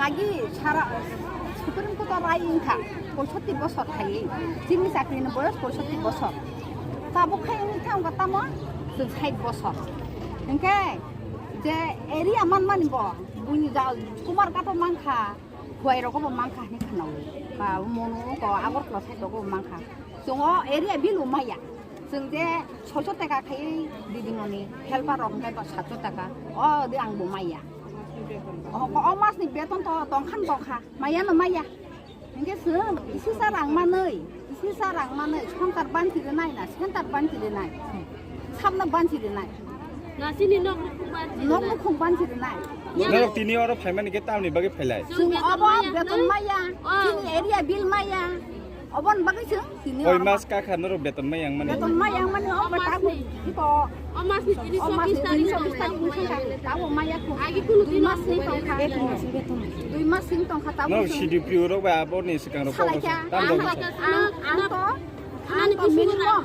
লাগি সারা সুপ্রিম কোর্টের রায় ইনকা 65 বছর থাকি जोंनि চাকরিनि বয়স 65 বছর তাবো খাইনি থামगा তামो जों 60 বছর ओंखाय जे एरिया मानिब बुनि जा कुमार काटो मांखा हुवाइरखौबो मांखा नि खानाव बा मनु को आगरफ्ला साइडखौबो मांखा जों एरिया बिलु माया जों जे 600 टाका खाय दिदिमनि हेल्पार ओंखाय 700 टाका दे आंबो माया मासनि बेतन दंखान दंखा मायानो माया ओंखायसो इसे सारांमानै संकार बान्थिदो नायना सेन्टार बान्थिदो नाय साबना बान्थिदो नाय नासिनि नखौ बान्थिदो नाय नरक तिनी और फाइमान के तामनि बागे फैलाय जों अब बेतन माया जोंनि एरिया बिल माया अबन बागैसो तिनी ओइ मास का खानर बेतन मायां माने अब ताबो इको मासनि 24 तारिख ताबो माया को आगि कुनु 2 मास नि तंखा 2 मास नि तंखा ताबो नो सिडिपि रक बा बनि सिगां रक ताम दं आं तो मिनिमाम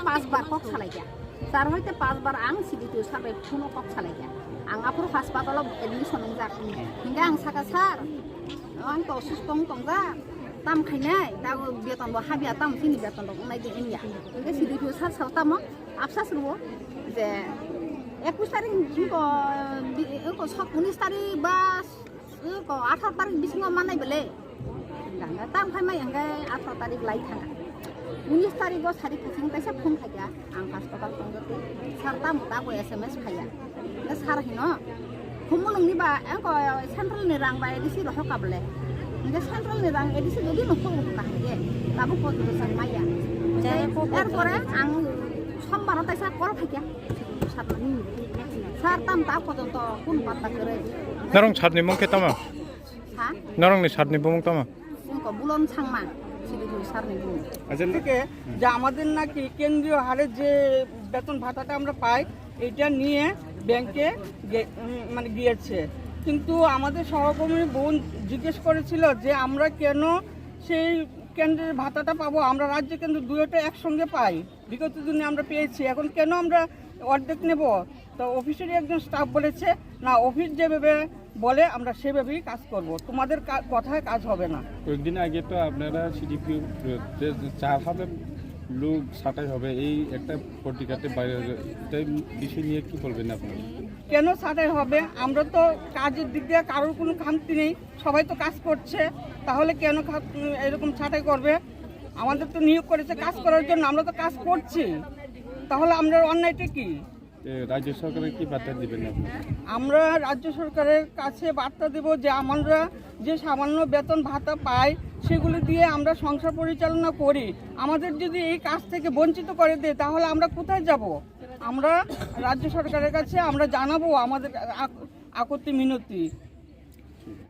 5 बार कक सालायगा सार हयते 5 बार आं सिडिपि सारबाय फुनो कक सालायगा आं आपुर हासपातालाव एडमिशन जाखो हिंगा आं साका सार आं तो सुस्तं तंगा ताम खायनाय दा बेतनबो हाबिया ताम सिनि बेतन दं नायदे एनिया ओंखाय सिडिपि सार सावताम आफसास रुबो जे 21 तारिख को 19 तारिख बा 18 तारिख बिसिङाव मानाय बेले गांगा ताम खायमाय ओंखाय 18 तारिख लाइ थाङा 19 तारिखआव सारि कुचिं ताइसा फन खाया आं हासपाताल तंगते सार ताम दागो एसएमएस खाया दा सार हिनो हुमुलंनि बा आंको सेन्ट्रेल नि रां बा एदिसि रहकाबले ओंखाय सेन्ट्रेल नि रां एदिसि जदि नखौ नाखिये दाबो कतो सान माया एरपरे आं समबाराव ताइसा कल खाया सार ताम ता पर्यन्त कोन पात्ता करे नरं सारनि मुंखे तामा हा नरंनि सारनि मुं तामा जोंको बुलन सांमा सिडिपि सारनि बुं থেকে যে আমাদের নাকি কেন্দ্রীয় হারে যে বেতন ভাতাটা আমরা পাই এটা নিয়ে ব্যাংকে মানে গিয়েছে কিন্তু আমাদের সহকর্মী বোন জিজ্ঞেস করেছিল যে আমরা কেন সেই কেন্দ্রের ভাতাটা পাবো আমরা রাজ্য কেন্দ্র দুটোটা একসঙ্গে পাই বিগত দিনে আমরা পেয়েছি এখন কেন আমরা অর্ধেক নেব তো অফিসেরই একজন স্টাফ বলেছে না অফিস যেভাবে বলে আমরা সেভাবেই কাজ করব তোমাদের কথায় কাজ হবে না কয়েকদিন আগে তো আপনারা সিডিপি 4000 লোক ছাঁটাই হবে এই একটা পত্রিকাতে বাইরে এই বিষয় নিয়ে কি বলবেন আপনারা কেন ছাঁটাই হবে আমরা তো কাজের দিক দিয়ে কারোর কোনো খামতি নেই সবাই তো কাজ করছে তাহলে কেন এরকম ছাঁটাই করবে আমাদের তো নিয়োগ করেছে কাজ করার জন্য আমরা তো কাজ করছি তাহলে আমরা অন্যায়টা কি রাজ্য সরকারের কি বার্তা দিবেন আপনি আমরা রাজ্য সরকারের কাছে বার্তা দেব যে আমরা যে সামান্য বেতন ভাতা পাই সেগুলো দিয়ে আমরা সংসার পরিচালনা করি আমাদের যদি এই কাজ থেকে বঞ্চিত করে দেয় তাহলে আমরা কোথায় যাব আমরা রাজ্য সরকারের কাছে আমরা জানাবো আমাদের আপত্তি মিনতি